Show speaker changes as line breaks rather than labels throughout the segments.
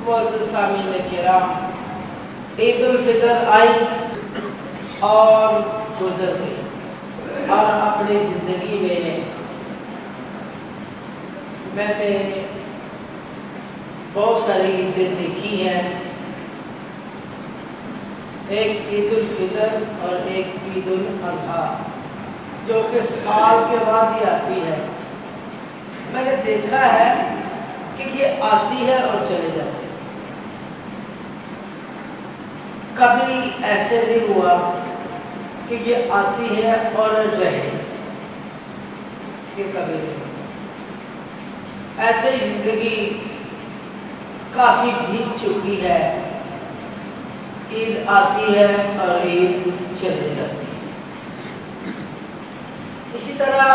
معزز سامعین کرام، عید الفطر آئی اور گزر گئی، اور اپنی زندگی میں نے بہت ساری عیدیں دیکھی ہیں، ایک عید الفطر اور ایک عید الاضحیٰ جو کہ سال کے بعد ہی آتی ہے۔ میں نے دیکھا ہے کہ یہ آتی ہے اور چلے جاتی ہے، کبھی ایسے نہیں ہوا کہ یہ آتی ہے اور رہے، یہ کبھی نہیں۔ ایسے ہی زندگی کافی بیت چکی ہے، عید آتی ہے اور عید چلے جاتی ہے۔ اسی طرح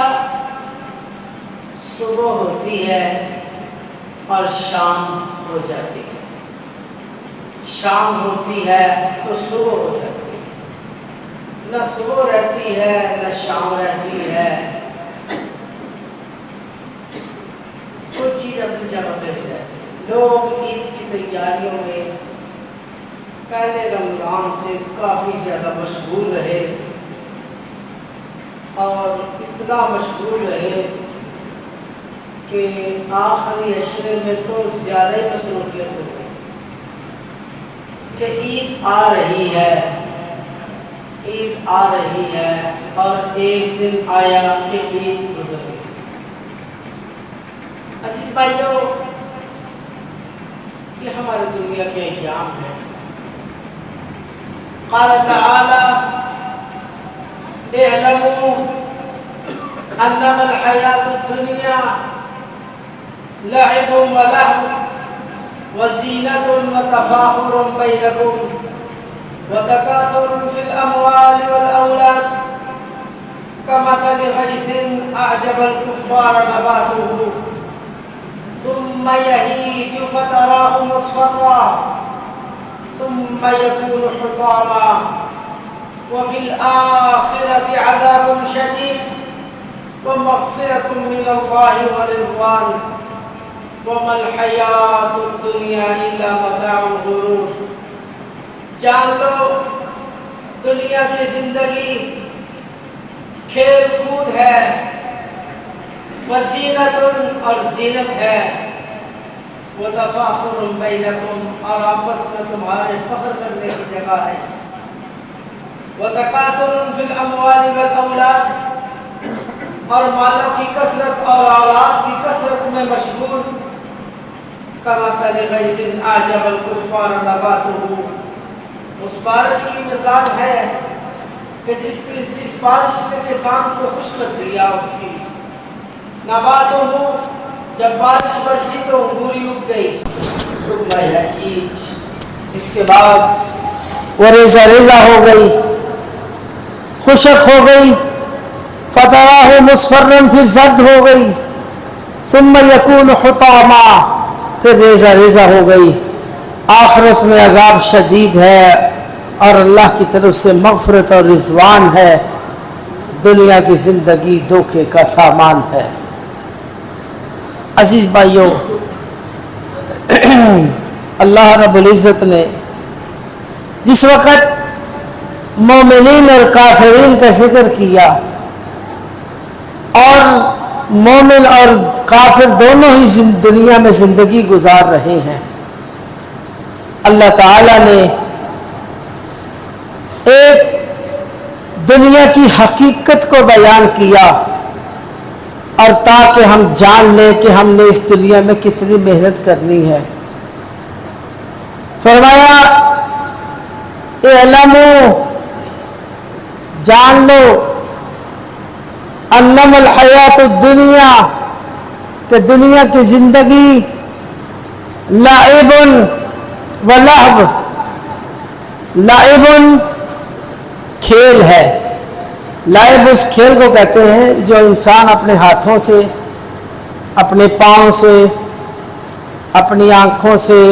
صبح ہوتی ہے اور شام ہو جاتی ہے، شام ہوتی ہے تو صبح ہو جاتی ہے، نہ صبح رہتی ہے نہ شام رہتی ہے، کوئی چیز اپنی جگہ پہ نہیں رہتی۔ لوگ عید کی تیاریوں میں پہلے رمضان سے کافی زیادہ مشغول رہے، اور اتنا مشغول رہے کہ آخری عشرے میں تو زیادہ ہی مصروفیت ہو گئی کہ عید آ رہی ہے، عید آ رہی ہے، اور ایک دن آیا کہ عید گزر گئی۔ عزیز بھائیو، یہ ہمارے دنیا کے ایام ہیں۔ قال تعالی اعلموا انما الحیاۃ الدنیا لعب ولهو وزینۃ وتفاخر بینکم وتکاثر فی الاموال والاولاد کمثل غیث اعجب الکفار نباته ثم یہیج فتراه مصفرا ثم يكون حطاما وفي الآخرة عذاب شديد ومغفرة من الله ورضوان وما الحياة الدنيا إلا متاع الغرور۔ جان لو دنیا کی زندگی کھیل کود ہے، وزینت اور زینت ہے، وتفاخر بینکم اور آپس میں تمہارے فخر کرنے کی جگہ ہے، وتکاثر فی الاموال والاولاد اور مالوں کی کثرت اور اولاد کی کثرت میں مشغول، کمثل غیث اعجب الکفار نباتہ، اس بارش کی مثال ہے کہ جس بارش نے کسان کو خوش کر دیا، اس کی نباتہ، جب بارش برسی تو انگوری اگ گئی، اس کے بعد وہ ریزہ ریزہ ہو گئی، خشک ہو گئی، فتراہ مصفرن پھر زرد ہو گئی، ثم یکون حطاما پھر ریزہ ریزہ ہو گئی۔ آخرت میں عذاب شدید ہے اور اللہ کی طرف سے مغفرت اور رضوان ہے، دنیا کی زندگی دھوکے کا سامان ہے۔ عزیز بھائیو، اللہ رب العزت نے جس وقت مومنین اور کافرین کا ذکر کیا، اور مومن اور کافر دونوں ہی دنیا میں زندگی گزار رہے ہیں، اللہ تعالی نے ایک دنیا کی حقیقت کو بیان کیا، اور تاکہ ہم جان لیں کہ ہم نے اس دنیا میں کتنی محنت کرنی ہے۔ فرمایا اعلموا، جان لو، انما الحیات الدنیا، کہ دنیا کی زندگی لعب ولہو، لعب کھیل ہے، لعب اس کھیل کو کہتے ہیں جو انسان اپنے ہاتھوں سے، اپنے پاؤں سے، اپنی آنکھوں سے،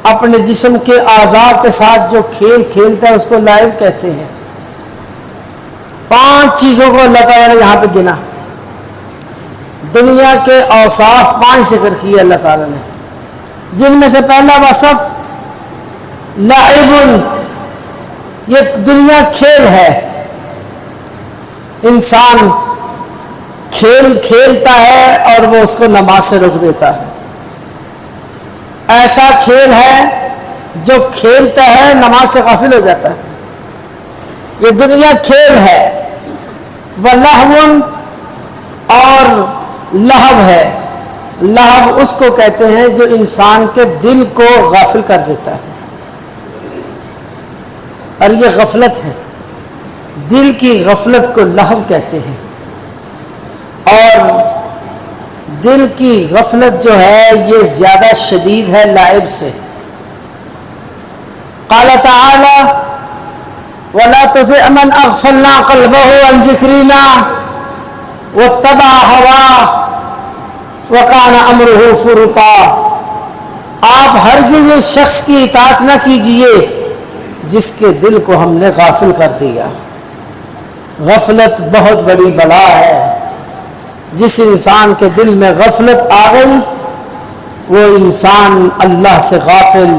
اپنے جسم کے اعضاء کے ساتھ جو کھیل کھیلتا ہے اس کو لعب کہتے ہیں۔ 5 چیزوں کو اللہ تعالیٰ نے یہاں پہ گنا، دنیا کے اوصاف 5 ذکر کیے اللہ تعالیٰ نے۔ جن میں سے پہلا وصف لعب، یہ دنیا کھیل ہے، انسان کھیل کھیلتا ہے اور وہ اس کو نماز سے روک دیتا ہے، ایسا کھیل ہے جو کھیلتا ہے نماز سے غافل ہو جاتا ہے، یہ دنیا کھیل ہے۔ وَلَهْوٌ، اور لہو ہے، لہو اس کو کہتے ہیں جو انسان کے دل کو غافل کر دیتا ہے، اور یہ غفلت ہے، دل کی غفلت کو لہو کہتے ہیں، اور دل کی غفلت جو ہے یہ زیادہ شدید ہے لعب سے۔ قال تعالی وَلَا تُطِعْ مَنْ أَغْفَلْنَا قَلْبَهُ عَنْ ذِكْرِنَا وَاتَّبَعَ هَوَاهُ وَكَانَ أَمْرُهُ فُرُطًا، آپ ہرگز اس شخص کی اطاعت نہ کیجئے جس کے دل کو ہم نے غافل کر دیا۔ غفلت بہت بڑی بلا ہے، جس انسان کے دل میں غفلت آ گئی وہ انسان اللہ سے غافل،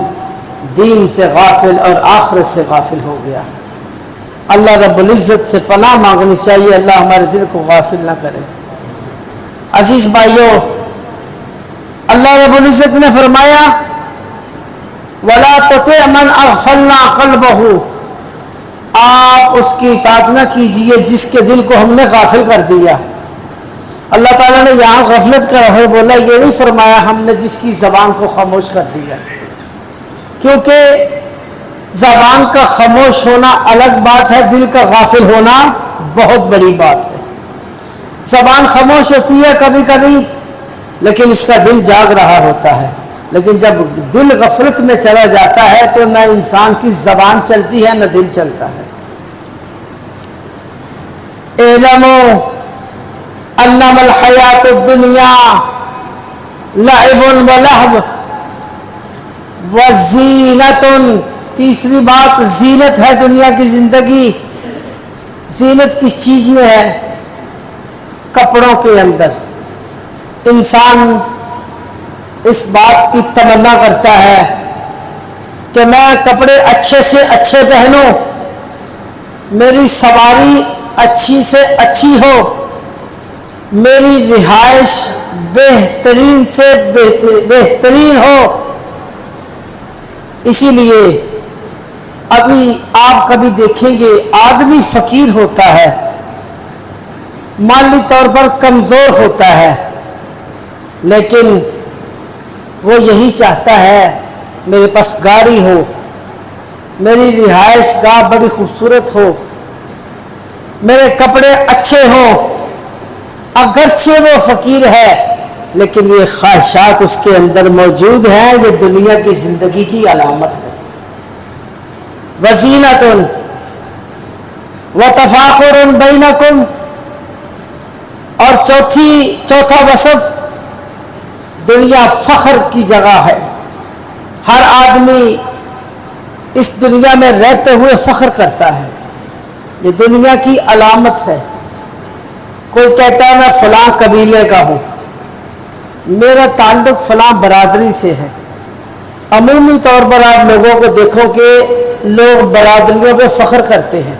دین سے غافل اور آخرت سے غافل ہو گیا۔ اللہ رب العزت سے پناہ مانگنی چاہیے، اللہ ہمارے دل کو غافل نہ کرے۔ عزیز بھائیوں، اللہ رب العزت نے فرمایا وَلَا تُطِعْ مَنْ أَغْفَلْنَا قَلْبَهُ، آپ اس کی اطاعت نہ کیجئے جس کے دل کو ہم نے غافل کر دیا۔ اللہ تعالیٰ نے یہاں غفلت کا ہے بولا، یہ نہیں فرمایا ہم نے جس کی زبان کو خاموش کر دیا، کیونکہ زبان کا خاموش ہونا الگ بات ہے، دل کا غافل ہونا بہت بڑی بات ہے۔ زبان خاموش ہوتی ہے کبھی کبھی، لیکن اس کا دل جاگ رہا ہوتا ہے، لیکن جب دل غفلت میں چلا جاتا ہے تو نہ انسان کی زبان چلتی ہے نہ دل چلتا ہے۔ اعلموا انما الحیات الدنیا لعب ولہو وزینت، تیسری بات زینت ہے دنیا کی زندگی۔ زینت کس چیز میں ہے؟ کپڑوں کے اندر۔ انسان اس بات کی تمنا کرتا ہے کہ میں کپڑے اچھے سے اچھے پہنوں، میری سواری اچھی سے اچھی ہو، میری رہائش بہترین سے بہترین ہو۔ اسی لیے ابھی آپ کبھی دیکھیں گے آدمی فقیر ہوتا ہے، مالی طور پر کمزور ہوتا ہے، لیکن وہ یہی چاہتا ہے میرے پاس گاڑی ہو، میری رہائش گاہ بڑی خوبصورت ہو، میرے کپڑے اچھے ہوں۔ اگرچہ وہ فقیر ہے لیکن یہ خواہشات اس کے اندر موجود ہیں، یہ دنیا کی زندگی کی علامت ہے۔ وزینت وتفاخر بینکم، اور چوتھا وصف دنیا فخر کی جگہ ہے۔ ہر آدمی اس دنیا میں رہتے ہوئے فخر کرتا ہے، یہ دنیا کی علامت ہے۔ کوئی کہتا ہے میں فلاں قبیلے کا ہوں، میرا تعلق فلاں برادری سے ہے۔ عمومی طور پر آپ لوگوں کو دیکھو کہ لوگ برادریوں پہ فخر کرتے ہیں۔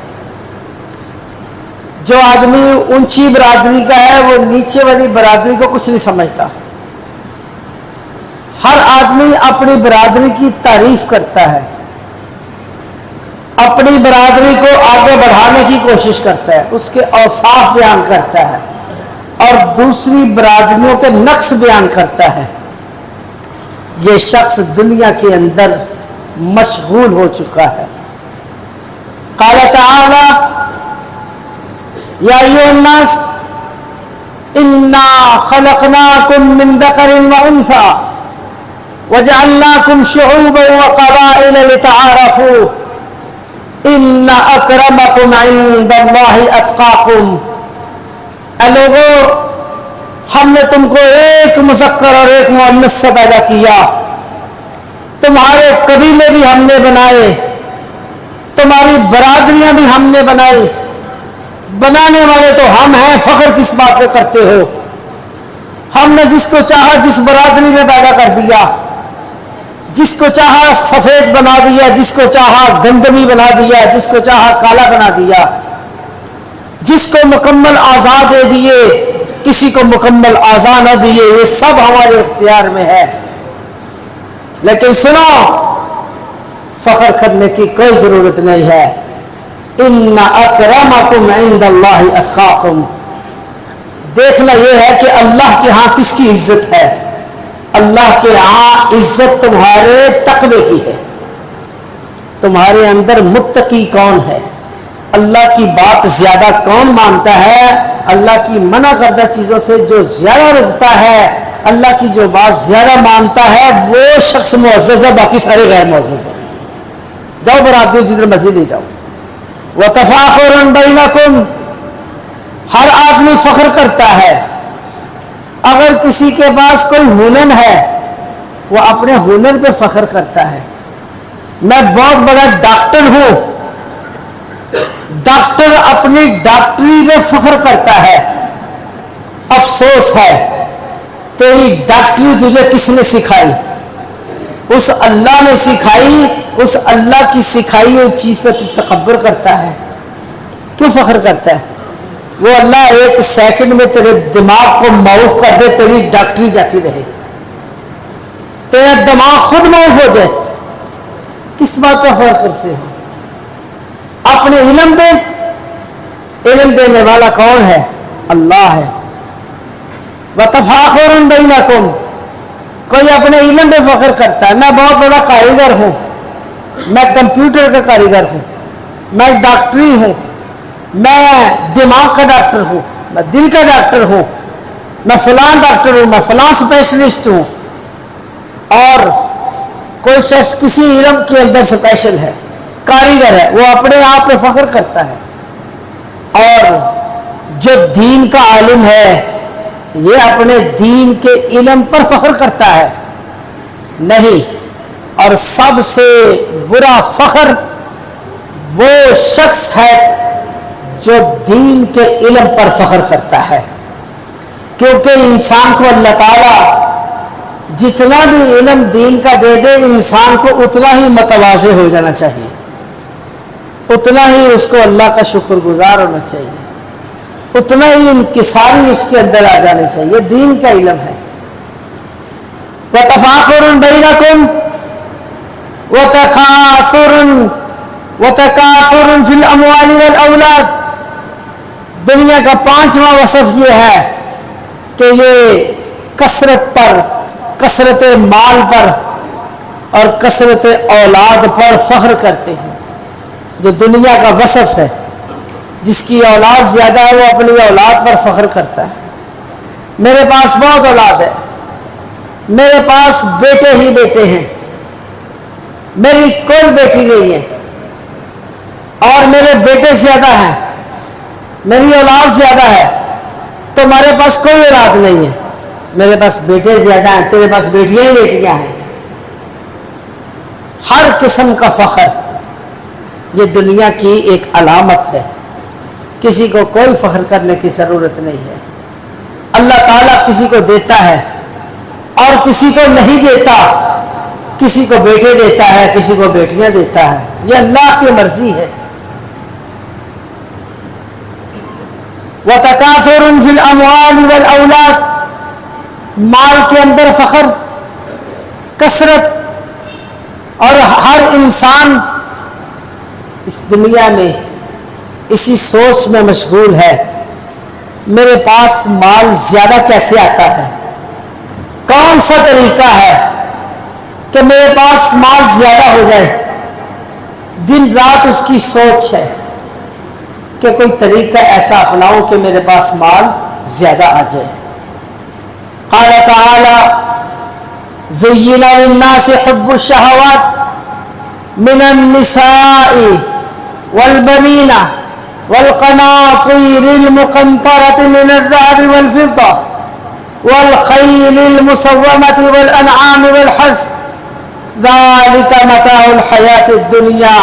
جو آدمی اونچی برادری کا ہے وہ نیچے والی برادری کو کچھ نہیں سمجھتا۔ ہر آدمی اپنی برادری کی تعریف کرتا ہے، اپنی برادری کو آگے بڑھانے کی کوشش کرتا ہے، اس کے اوصاف بیان کرتا ہے اور دوسری برادریوں کے نقص بیان کرتا ہے۔ یہ شخص دنیا کے اندر مشغول ہو چکا ہے۔ قال تعالی یا ایھا الناس انا خلقناکم من ذکر وانثی وجعلناکم شعوبا وقبائل لتعارفوا ان اکرمکم عند اللہ اتقاکم۔ اے لوگو، ہم نے تم کو ایک مذکر اور ایک مؤنث سے پیدا کیا، تمہارے قبیلے بھی ہم نے بنائے، تمہاری برادریاں بھی ہم نے بنائی، بنانے والے تو ہم ہیں، فخر کس بات پہ کرتے ہو؟ ہم نے جس کو چاہا جس برادری میں پیدا کر دیا، جس کو چاہا سفید بنا دیا، جس کو چاہا گندمی بنا دیا، جس کو چاہا کالا بنا دیا، جس کو مکمل اعضاء دے دیے، کسی کو مکمل اعضاء نہ دیے، یہ سب ہمارے اختیار میں ہے۔ لیکن سنو، فخر کرنے کی کوئی ضرورت نہیں ہے۔ ان اکرمکم عند اللہ اتقاکم، دیکھنا یہ ہے کہ اللہ کے ہاں کس کی عزت ہے۔ اللہ کے ہاں عزت تمہارے تقوی کی ہے، تمہارے اندر متقی کون ہے، اللہ کی بات زیادہ کون مانتا ہے، اللہ کی منع کردہ چیزوں سے جو زیادہ رکتا ہے، اللہ کی جو بات زیادہ مانتا ہے، وہ شخص معزز ہے، باقی سارے غیر معزز ہیں۔ جاؤ براتیوں جدھر مرضی لے جاؤ۔ وَتَفَاخُرٌ بَيْنَكُمْ، ہر آدمی فخر کرتا ہے۔ اگر کسی کے پاس کوئی ہنر ہے وہ اپنے ہنر پہ فخر کرتا ہے۔ میں بہت بڑا ڈاکٹر ہوں، ڈاکٹر اپنی ڈاکٹری پہ فخر کرتا ہے۔ افسوس ہے تیری ڈاکٹری تجھے کس نے سکھائی؟ اس اللہ نے سکھائی، اس اللہ کی سکھائی ہوئی چیز پہ تو تکبر کرتا ہے، کیوں فخر کرتا ہے؟ وہ اللہ ایک سیکنڈ میں تیرے دماغ کو معاف کر دے، تیری ڈاکٹری جاتی رہے، تیرا دماغ خود معاف ہو جائے، کس بات پہ فخر کرتے ہو؟ اپنے علم پہ؟ علم دینے والا کون ہے؟ اللہ ہے۔ وَتَفَاخُرٌ بَيْنَكُمْ، کوئی اپنے علم پہ فخر کرتا ہے۔ میں بہت بڑا کاریگر ہوں، میں کمپیوٹر کا کاریگر ہوں، میں ڈاکٹری ہوں، میں دماغ کا ڈاکٹر ہوں، میں دل کا ڈاکٹر ہوں، میں فلاں ڈاکٹر ہوں، میں فلاں اسپیشلسٹ ہوں۔ اور کوئی شخص کسی علم کے اندر اسپیشل ہے، کاریگر ہے، وہ اپنے آپ پہ فخر کرتا ہے۔ اور جو دین کا عالم ہے یہ اپنے دین کے علم پر فخر کرتا ہے نہیں۔ اور سب سے برا فخر وہ شخص ہے جو دین کے علم پر فخر کرتا ہے، کیونکہ انسان کو اللہ تعالیٰ جتنا بھی علم دین کا دے دے، انسان کو اتنا ہی متواضع ہو جانا چاہیے، اتنا ہی اس کو اللہ کا شکر گزار ہونا چاہیے، اتنا ہی انکساری اس کے اندر آ جانی چاہیے۔ دین کا علم ہے۔ وَتَفَاخُرٌ بَيْنَكُمْ وَتَكَاثُرٌ فِي الْأَمْوَالِ وَالْأَوْلَادِ، دنیا کا پانچواں وصف یہ ہے کہ یہ کثرت پر، کثرت مال پر اور کثرت اولاد پر فخر کرتے ہیں۔ جو دنیا کا وصف ہے، جس کی اولاد زیادہ ہے وہ اپنی اولاد پر فخر کرتا ہے۔ میرے پاس بہت اولاد ہے، میرے پاس بیٹے ہی بیٹے ہیں، میری کوئی بیٹی نہیں ہے، اور میرے بیٹے زیادہ ہیں، میری اولاد زیادہ ہے، تمہارے پاس کوئی اولاد نہیں ہے، میرے پاس بیٹے زیادہ ہیں، تیرے پاس بیٹیاں ہی بیٹیاں ہیں۔ ہر قسم کا فخر یہ دنیا کی ایک علامت ہے، کسی کو کوئی فخر کرنے کی ضرورت نہیں ہے۔ اللہ تعالیٰ کسی کو دیتا ہے اور کسی کو نہیں دیتا، کسی کو بیٹے دیتا ہے، کسی کو بیٹیاں دیتا ہے، یہ اللہ کی مرضی ہے۔ وَتَكَاثُرٌ فِي الْأَمْوَالِ وَالْأَوْلَادِ، مال کے اندر فخر، کثرت، اور ہر انسان اس دنیا میں اسی سوچ میں مشغول ہے، میرے پاس مال زیادہ کیسے آتا ہے، کون سا طریقہ ہے کہ میرے پاس مال زیادہ ہو جائے۔ دن رات اس کی سوچ ہے کہ کوئی طریقہ ایسا اپناؤں کہ میرے پاس مال زیادہ آ جائے۔ قال تعالی زین للناس حب الشہوات من النساء والبنین والقناطیر المقنطرة من الذهب والفضة والخيل المسومة والأنعام والحرث ذلك متاع الحیاة الدنیا۔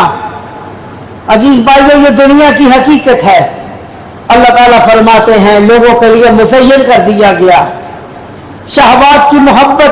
عزیز بھائیو، یہ دنیا کی حقیقت ہے۔ اللہ تعالیٰ فرماتے ہیں لوگوں کے لیے مزین کر دیا گیا شہوات کی محبت،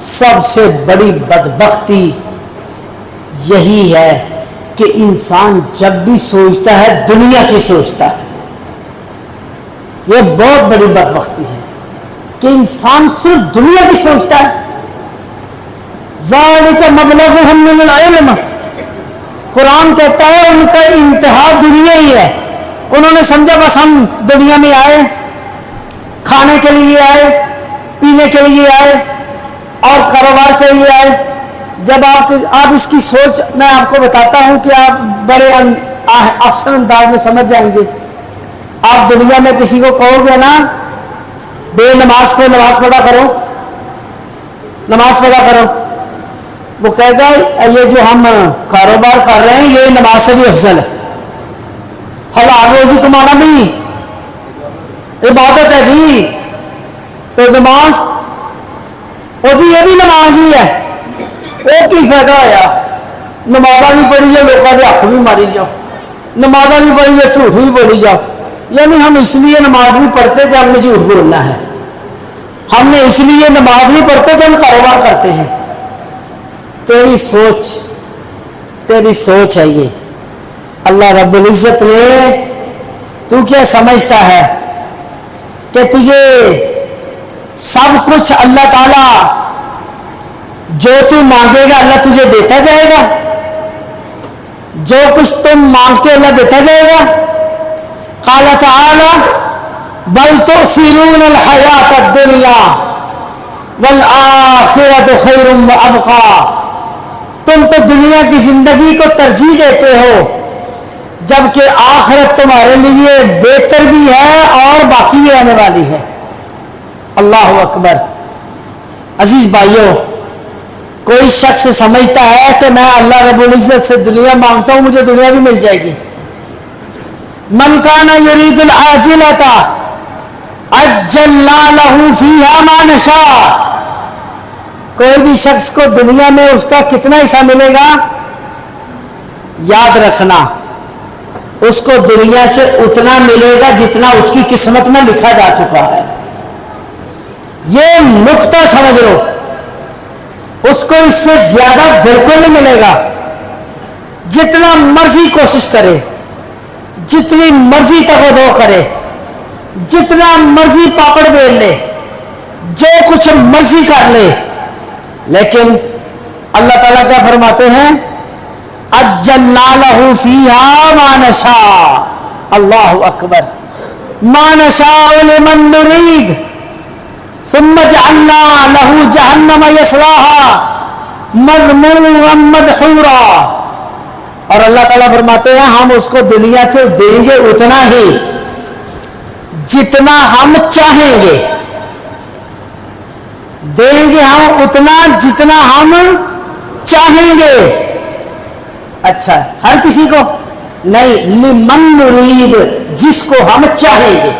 سب سے بڑی بدبختی یہی ہے کہ انسان جب بھی سوچتا ہے دنیا کی سوچتا ہے. یہ بہت بڑی بدبختی ہے کہ انسان صرف دنیا کی سوچتا ہے. ذالک مبلغہم من العلم، قرآن کہتا ہے ان کا انتہا دنیا ہی ہے. انہوں نے سمجھا بس ہم دنیا میں آئے، کھانے کے لیے آئے، پینے کے لیے آئے اور کاروبار کے لیے آئے. جب آپ اس کی سوچ میں آپ کو بتاتا ہوں کہ آپ بڑے آسان انداز میں سمجھ جائیں گے. آپ دنیا میں کسی کو کہو گے نا بے نماز کو نماز پڑھا کرو، نماز پڑھا کرو، وہ کہے گا یہ جو ہم کاروبار کر رہے ہیں یہ نماز سے بھی افضل ہے. حلال روزی کمانا بھی عبادت ہے جی. تو نماز وہ جی یہ بھی نماز ہی ہے. وہ کی فائدہ ہوا نمازاں بھی پڑھی جاؤ، لوگوں کے حق بھی ماری جاؤ، نمازاں بھی پڑھی جاؤ، جھوٹ بھی بولی جاؤ. یعنی ہم اس لیے نماز نہیں پڑھتے کہ ہم نے جھوٹ بولنا ہے، ہم نے اس لیے نماز نہیں پڑھتے کہ ہم کاروبار کرتے ہیں. تیری سوچ ہے یہ. اللہ رب العزت نے تو کیا سمجھتا ہے کہ تجھے سب کچھ اللہ تعالی جو تو مانگے گا اللہ تجھے دیتا جائے گا؟ جو کچھ تم مانگتے اللہ دیتا جائے گا؟ قال تعالی بل تؤثرون الحیات الدنیا والآخرۃ خیر وابقی. تم تو دنیا کی زندگی کو ترجیح دیتے ہو جبکہ آخرت تمہارے لیے بہتر بھی ہے اور باقی بھی آنے والی ہے. اللہ اکبر. عزیز بھائیوں، کوئی شخص سمجھتا ہے کہ میں اللہ رب العزت سے دنیا مانگتا ہوں مجھے دنیا بھی مل جائے گی. من کان یرید العاجلۃ عجلنا لہ فیہا ما نشاء. کوئی بھی شخص کو دنیا میں اس کا کتنا حصہ ملے گا؟ یاد رکھنا اس کو دنیا سے اتنا ملے گا جتنا اس کی قسمت میں لکھا جا چکا ہے. یہ نقطہ سمجھ لو. اس کو اس سے زیادہ بالکل نہیں ملے گا. جتنا مرضی کوشش کرے، جتنی مرضی تگودو کرے، جتنا مرضی پاپڑ بیل لے، جو کچھ مرضی کر لے، لیکن اللہ تعالیٰ کیا فرماتے ہیں؟ اجلنا لہ فیہا ما نشاء. اللہ اکبر. ما نشاء لمن نرید ثم جعلنا لہ جہنم یصلاھا مذموما مدحورا. اور اللہ تعالیٰ فرماتے ہیں ہم اس کو دنیا سے دیں گے اتنا ہی جتنا ہم چاہیں گے. دیں گے ہم اتنا جتنا ہم چاہیں گے. اچھا ہر کسی کو نہیں، لمن نرید، جس کو ہم چاہیں گے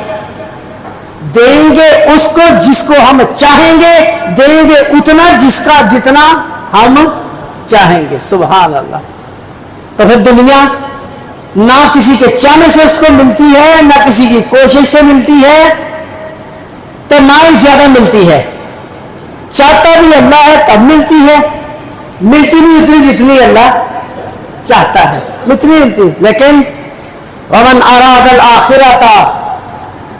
دیں گے، اس کو جس کو ہم چاہیں گے دیں گے اتنا جتنا ہم چاہیں گے. سبحان اللہ. تو پھر دنیا نہ کسی کے چاہنے سے اس کو ملتی ہے، نہ کسی کی کوشش سے ملتی ہے، تو نہ ہی زیادہ ملتی ہے. چاہتا بھی اللہ ہے تب ملتی ہے، ملتی بھی اتنی جتنی اللہ چاہتا ہے اتنی ملتی. لیکن ومن اراد الآخرۃ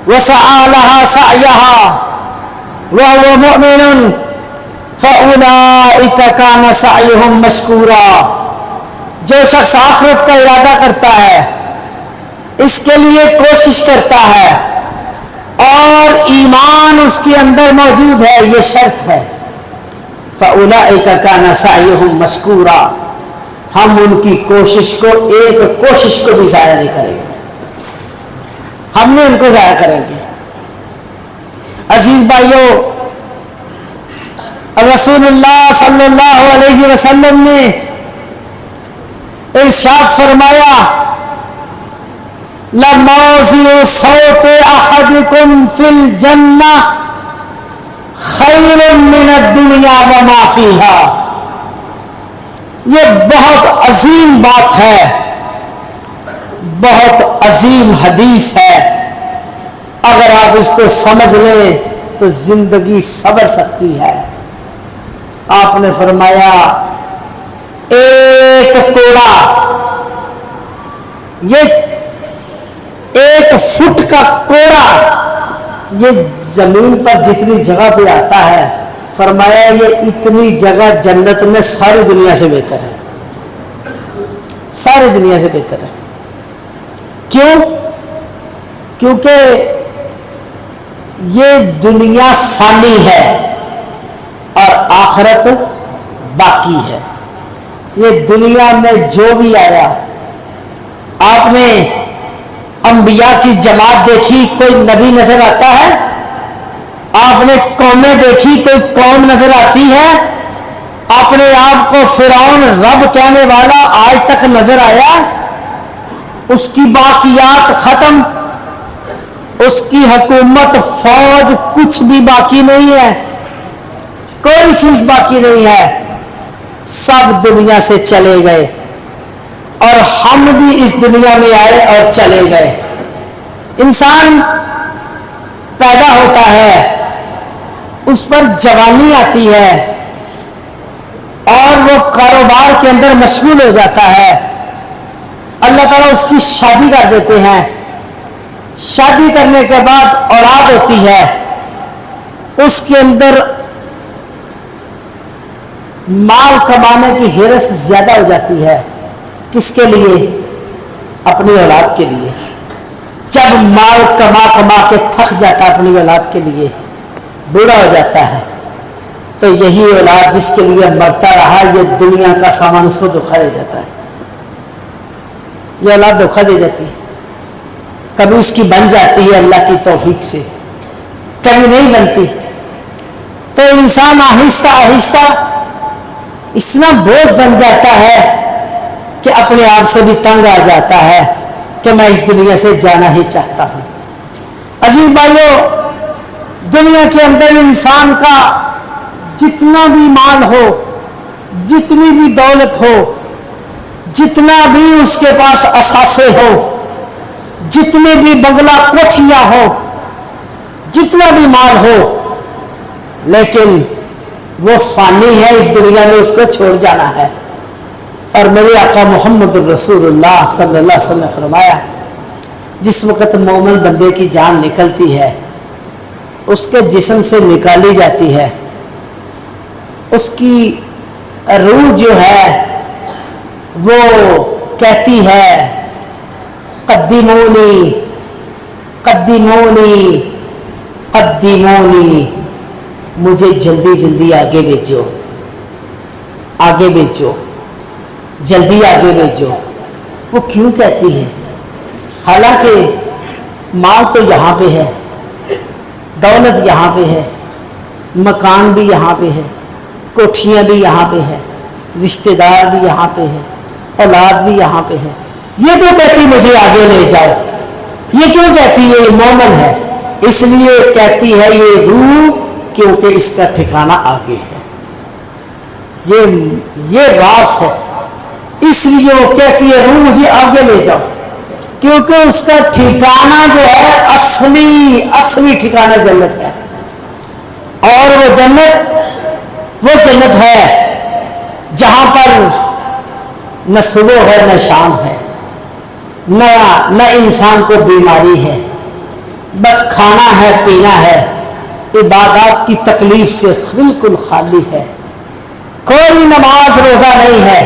وسعى لها سعيها وهو مؤمن فأولئك كان سعيهم مشكورا. جو شخص آخرت کا ارادہ کرتا ہے، اس کے لیے کوشش کرتا ہے اور ایمان اس کے اندر موجود ہے، یہ شرط ہے. فأولئك كان سعيهم مشكورا. ہم ان کی کوشش کو، ایک کوشش کو بھی ضائع نہیں کریں گے، ہم نے ان کو ضائع کریں گے. عزیز بھائیوں، رسول اللہ صلی اللہ علیہ وسلم نے ارشاد فرمایا لَمَوْضِعُ صَوْتِ أَحَدِكُمْ فِي الْجَنَّةِ خَيْرٌ مِّنَ الدُّنْيَا وَمَا فِيهَا. یہ بہت عظیم بات ہے، بہت عظیم حدیث ہے. اگر آپ اس کو سمجھ لیں تو زندگی سنور سکتی ہے. آپ نے فرمایا ایک کوڑا، یہ 1 فٹ کا کوڑا یہ زمین پر جتنی جگہ پہ آتا ہے، فرمایا یہ اتنی جگہ جنت میں ساری دنیا سے بہتر ہے، ساری دنیا سے بہتر ہے۔ کیوں؟ کیونکہ یہ دنیا فانی ہے اور آخرت باقی ہے۔ یہ دنیا میں جو بھی آیا، آپ نے انبیاء کی جماعت دیکھی، کوئی نبی نظر آتا ہے؟ آپ نے قومیں دیکھی، کوئی قوم نظر آتی ہے؟ اپنے آپ کو فرعون رب کہنے والا آج تک نظر آیا؟ اس کی باقیات ختم، اس کی حکومت، فوج، کچھ بھی باقی نہیں ہے، کوئی چیز باقی نہیں ہے، سب دنیا سے چلے گئے، اور ہم بھی اس دنیا میں آئے اور چلے گئے۔ انسان پیدا ہوتا ہے، اس پر جوانی آتی ہے اور وہ کاروبار کے اندر مشغول ہو جاتا ہے، اللہ تعالیٰ اس کی شادی کر دیتے ہیں، شادی کرنے کے بعد اولاد ہوتی ہے، اس کے اندر مال کمانے کی ہرس زیادہ ہو جاتی ہے۔ کس کے لیے؟ اپنی اولاد کے لیے۔ جب مال کما کما کے تھک جاتا ہے اپنی اولاد کے لیے، بوڑھا ہو جاتا ہے، تو یہی اولاد جس کے لیے مرتا رہا، یہ دنیا کا سامان اس کو دھوکا دے جاتا ہے، یہ اولاد دھوکا دے جاتی ہے۔ کبھی اس کی بن جاتی ہے اللہ کی توفیق سے، کبھی نہیں بنتی، تو انسان آہستہ آہستہ اتنا بوجھ بن جاتا ہے کہ اپنے آپ سے بھی تنگ آ جاتا ہے کہ میں اس دنیا سے جانا ہی چاہتا ہوں۔ عزیز بھائیو، دنیا کے اندر انسان کا جتنا بھی مال ہو، جتنی بھی دولت ہو، جتنا بھی اس کے پاس اثاثے ہو، جتنے بھی بنگلہ کوٹھیاں ہو، جتنا بھی مال ہو، لیکن وہ فانی ہے، اس دنیا میں اس کو چھوڑ جانا ہے۔ اور میرے آقا محمد الرسول اللہ صلی اللہ علیہ وسلم نے فرمایا، جس وقت مومن بندے کی جان نکلتی ہے، اس کے جسم سے نکالی جاتی ہے، اس کی روح جو ہے وہ کہتی ہے قدمونی قدمونی قدمونی، مجھے جلدی جلدی آگے بھیجو، آگے بھیجو، جلدی آگے بھیجو۔ وہ کیوں کہتی ہے؟ حالانکہ مال تو یہاں پہ ہے، دولت یہاں پہ ہے، مکان بھی یہاں پہ ہے، کوٹھیاں بھی یہاں پہ ہے، رشتہ دار بھی یہاں پہ ہے، اولاد بھی یہاں پہ ہے، یہ کیوں کہتی مجھے آگے لے جاؤ؟ یہ کیوں کہتی ہے؟ یہ مومن ہے، اس لیے کہتی ہے یہ روح، کیونکہ اس کا ٹھکانہ آگے ہے، یہ راز ہے، اس لیے وہ کہتی ہے روح مجھے آگے لے جاؤ، کیونکہ اس کا ٹھکانہ جو ہے اصلی ٹھکانہ جنت ہے، اور وہ جنت ہے جہاں پر نہ صبح ہے نہ شام ہے، نہ انسان کو بیماری ہے، بس کھانا ہے پینا ہے، عبادات کی تکلیف سے بالکل خالی ہے، کوئی نماز روزہ نہیں ہے،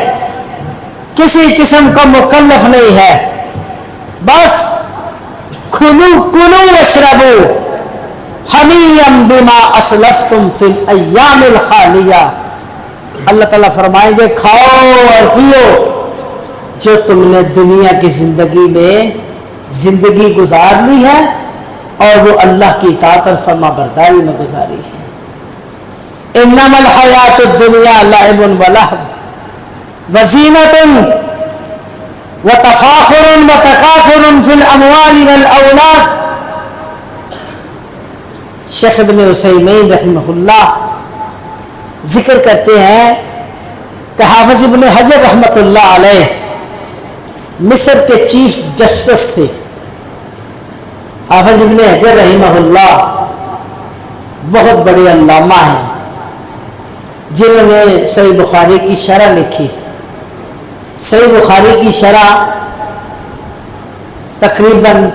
کسی قسم کا مکلف نہیں ہے، بس کلو واشربو حنیئا بما اسلفتم فی الایام الخالیہ۔ اللہ تعالیٰ فرمائیں گے کھاؤ اور پیو جو تم نے دنیا کی زندگی میں زندگی گزار لی ہے اور وہ اللہ کی اطاعت اور فرما برداری میں گزاری ہے۔ انما الحیات الدنیا لعب ولہو وزینۃ وتفاخر وتکاثر فی الاموال والاولاد۔ شیخ ابن عثیمین رحمہ اللہ ذکر کرتے ہیں کہ حافظ ابن حجر رحمۃ اللہ علیہ مصر کے چیف جسٹس تھے۔ حافظ ابن حجر رحمہ اللہ بہت بڑے علامہ ہیں، جنہوں نے صحیح بخاری کی شرح لکھی. صحیح بخاری کی شرح تقریباً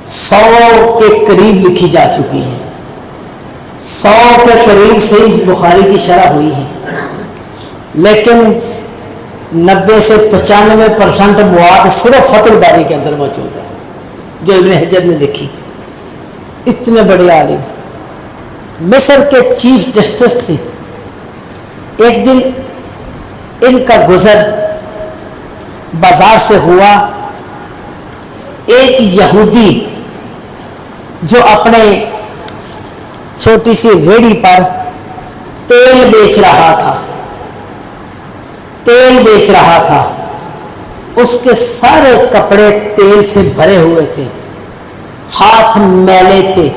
100 کے قریب لکھی جا چکی ہے. 100 کے قریب صحیح بخاری کی شرح ہوئی ہے، لیکن 90 سے 95% مواد صرف فتح الباری کے اندر موجود ہے جو ابن حجر نے لکھی. اتنے بڑے عالم مصر کے چیف جسٹس تھے. ایک دن ان کا گزر بازار سے ہوا. ایک یہودی جو اپنے چھوٹی سی ریڑھی پر تیل بیچ رہا تھا، اس کے سارے کپڑے تیل سے بھرے ہوئے تھے، ہاتھ میلے تھے،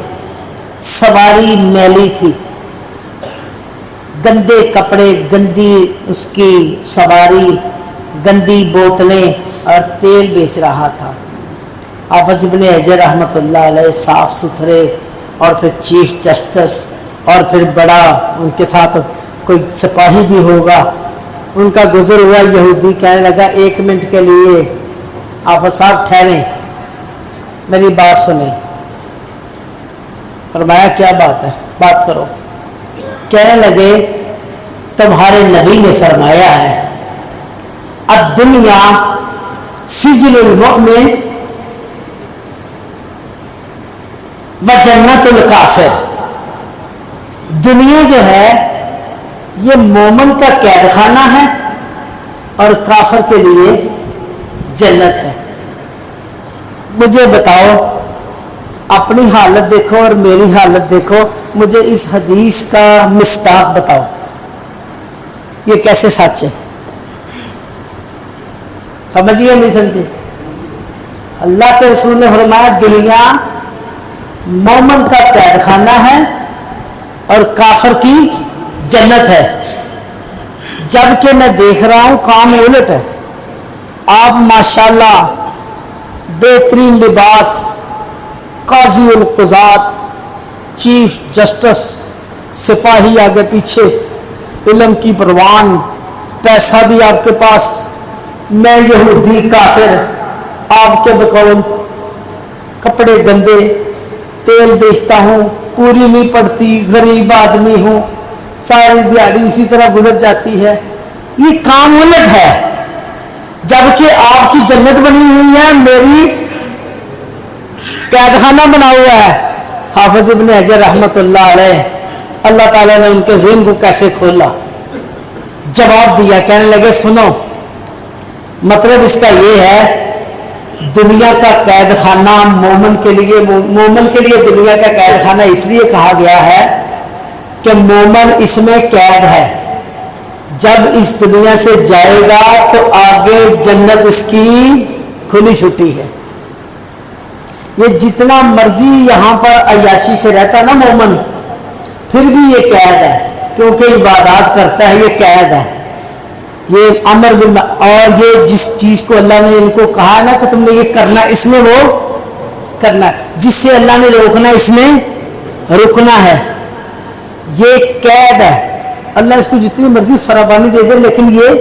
سواری میلی تھی، گندے کپڑے، گندی اس کی سواری، گندی بوتلیں اور تیل بیچ رہا تھا. حافظ ابن حجر رحمۃ اللہ علیہ صاف ستھرے اور پھر چیف جسٹس اور پھر بڑا ان کے ساتھ کوئی سپاہی بھی ہوگا. ان کا گزر ہوا. یہودی کہنے لگا 1 منٹ کے لیے حافظ صاحب ٹھہریں، میری بات سنیں. فرمایا کیا بات ہے، بات کرو. کہنے لگے تمہارے نبی نے فرمایا ہے الدنیا سجن المؤمن و جنت الکافر. دنیا جو ہے یہ مومن کا قید خانہ ہے اور کافر کے لیے جنت ہے. مجھے بتاؤ، اپنی حالت دیکھو اور میری حالت دیکھو، مجھے اس حدیث کا مصداق بتاؤ، یہ کیسے سچ ہے؟ سمجھیے نہیں سمجھے؟ اللہ کے رسول نے فرمایا دنیا مومن کا قید خانہ ہے اور کافر کی جنت ہے. جبکہ میں دیکھ رہا ہوں کام الٹ ہے. آپ ماشاءاللہ بہترین لباس، قاضی القضات، چیف جسٹس، سپاہی آگے پیچھے، علم کی پروان، پیسہ بھی آپ کے پاس. میں یہودی کافر، آپ کے بقول کپڑے گندے، تیل بیچتا ہوں، پوری نہیں پڑتی، غریب آدمی ہوں، ساری دیہڑی اسی طرح گزر جاتی ہے. یہ کام الٹ ہے. جبکہ آپ کی جنت بنی ہوئی ہے، میری قید خانہ بنا ہوا ہے. حافظ ابن حجر رحمۃ اللہ علیہ، اللہ تعالیٰ نے ان کے ذہن کو کیسے کھولا، جواب دیا. کہنے لگے سنو، مطلب اس کا یہ ہے دنیا کا قید خانہ مومن کے لیے دنیا کا قید خانہ اس لیے کہا گیا ہے کہ مومن اس میں قید ہے. جب اس دنیا سے جائے گا تو آگے جنت اس کی کھلی چھٹی ہے. یہ جتنا مرضی یہاں پر عیاشی سے رہتا نا مومن، پھر بھی یہ قید ہے، کیونکہ عبادات کرتا ہے، یہ قید ہے. یہ امر اور یہ جس چیز کو اللہ نے ان کو کہا نا کہ تم نے یہ کرنا، اس نے وہ کرنا. جس سے اللہ نے روکنا، اس نے رکنا ہے. یہ قید ہے. اللہ اس کو جتنی مرضی فراوانی دے دے، لیکن یہ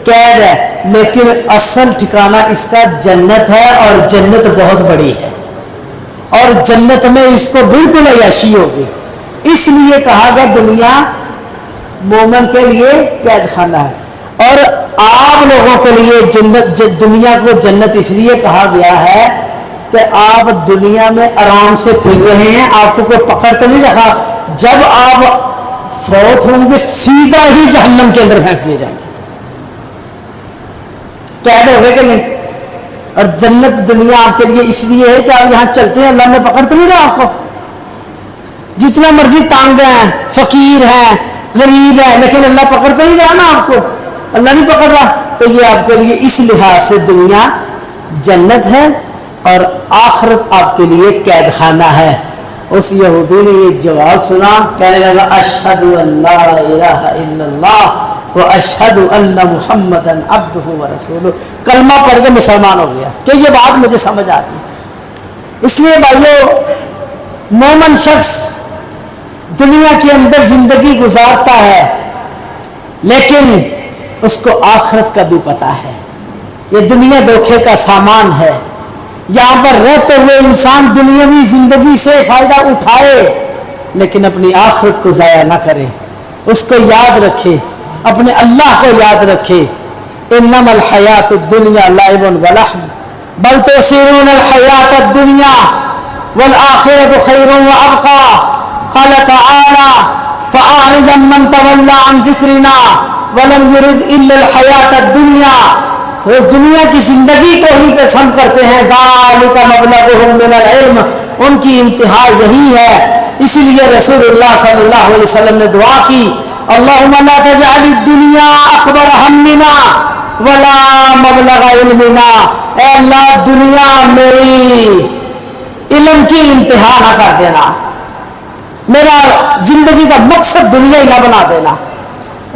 قید ہے. لیکن اصل ٹھکانہ اس کا جنت ہے، اور جنت بہت بڑی ہے، اور جنت میں اس کو بالکل عیاشی ہوگی. اس لیے کہا گیا دنیا مومن کے لیے قید خانہ ہے. اور آپ لوگوں کے لیے جنت، دنیا کو جنت اس لیے کہا گیا ہے کہ آپ دنیا میں آرام سے پھر رہے ہیں، آپ کو کوئی پکڑ تو نہیں رکھا. جب آپ فوت ہوں گے سیدھا ہی جہنم کے اندر پھینک دیے جائیں گے. قید ہو گئے کہ نہیں؟ اور جنت دنیا آپ کے لیے اس لیے ہے کہ آپ یہاں چلتے ہیں، اللہ نے پکڑ تو نہیں رہا آپ کو. جتنا مرضی تانگ ہیں، فقیر ہیں، غریب ہیں، لیکن اللہ پکڑ تو نہیں رہا نا آپ کو، اللہ نہیں پکڑ رہا. تو یہ آپ کے لیے اس لحاظ سے دنیا جنت ہے اور آخرت آپ کے لیے قید خانہ ہے. اس یہودی نے یہ جواب سنا، کہنے لگا اشہد ان لا الہ الا اللہ و اشہد ان محمدا عبدہ و رسولہ. کلمہ پڑھ کے مسلمان ہو گیا. کہ یہ بات مجھے سمجھ آ گئی. اس لیے بھائیو، مومن شخص دنیا کے اندر زندگی گزارتا ہے لیکن اس کو آخرت کا بھی پتا ہے. یہ دنیا دھوکے کا سامان ہے. یہاں پر رہتے ہوئے انسان دنیاوی زندگی سے فائدہ اٹھائے لیکن اپنی آخرت کو ضائع نہ کرے. اس کو یاد رکھے, اپنے اللہ کو یاد رکھے. انما الحیات الدنیا لعب ولہو بل تؤثرون الحیات الدنیا والآخرۃ خیر وابقی. قال تعالی فأعرض عمن تولى عن ذکرنا ولم يرد الا الحیات الدنیا. اس دنیا کی زندگی کو ہی پسند کرتے ہیں. ذالک مبلغهم من العلم, ان کی انتہا یہی ہے. اسی لیے رسول اللہ صلی اللہ علیہ وسلم نے دعا کی, اللہم لا تجعل الدنیا اکبر ہمنا ولا مبلغ علمنا. اے اللہ دنیا میری علم کی انتہا نہ کر دینا, میرا زندگی کا مقصد دنیا ہی نہ بنا دینا.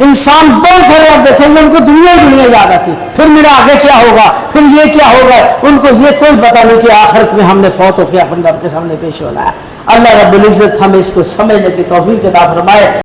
انسان بہت سارے آپ دیکھیں گے ان کو دنیا یاد آتی, پھر میرا آگے کیا ہوگا, پھر یہ کیا ہوگا, ان کو یہ کوئی پتہ نہیں کہ آخرت میں ہم نے فوت ہو کے اپنے رب کے سامنے پیش ہونا ہے. اللہ رب العزت ہمیں اس کو سمجھنے کی توفیق عطا فرمائے.